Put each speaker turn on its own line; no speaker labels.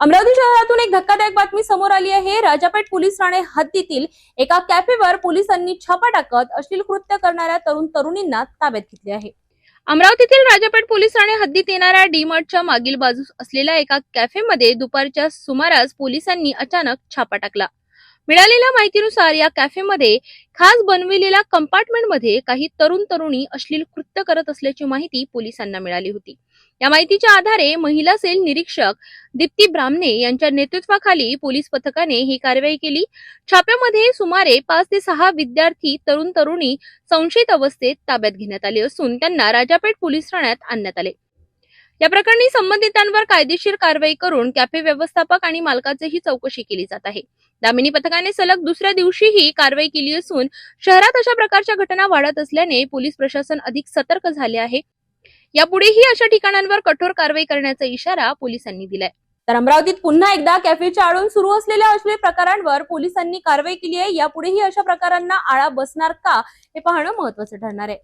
अमरावती शहरातून एक धक्कादायक बातमी समोर आली आहे। राजापेठ पोलीस ठाणे हद्दीतील एका कॅफेवर पोलिसांनी छापा टाकत अश्लील कृत्य करणाऱ्या तरुण तरुणींना ताब्यात घेतले आहे। अमरावतीतील राजापेठ पोलीस ठाणे हद्दीत येणाऱ्या डी-मार्टच्या मागील बाजूस असलेल्या एका कॅफेमध्ये दुपारच्या सुमारास पोलिसांनी अचानक छापा टाकला। मिळालेल्या माहितीनुसार या कॅफेमध्ये खास बनविलेल्या कंपार्टमेंटमध्ये काही तरुण तरुणी अश्लील कृत्य करत असल्याची माहिती पोलिसांना मिळाली होती। या माहितीच्या आधारे महिला सेल निरीक्षक दीप्ती ब्राह्मणे यांच्या नेतृत्वाखाली पोलीस पथकाने ही कारवाई केली। छाप्यामध्ये सुमारे 5 ते 6 विद्यार्थी तरुण तरुणी संशयित अवस्थेत ताब्यात घेण्यात आले असून त्यांना राजापेठ पोलीस ठाण्यात आणण्यात आले। या प्रकरणी संबंधितांवर कायदेशीर कारवाई करून कॅफे व्यवस्थापक आणि मालकाचीही चौकशी केली जात आहे। दामिनी पथकाने सलग दुसऱ्या दिवशीही कारवाई केली असून शहरात अशा प्रकारच्या घटना वाढत असल्याने पोलीस प्रशासन अधिक सतर्क झाले आहे। यापुढेही अशा ठिकाणांवर कठोर कारवाई करण्याचा इशारा पोलिसांनी दिलाय। तर अमरावतीत पुन्हा एकदा कॅफेच्या आडून सुरू असलेल्या अश्लील प्रकारांवर पोलिसांनी कारवाई केली आहे। यापुढेही अशा प्रकारांना आळा बसणार का हे पाहणं महत्त्वाचं ठरणार आहे।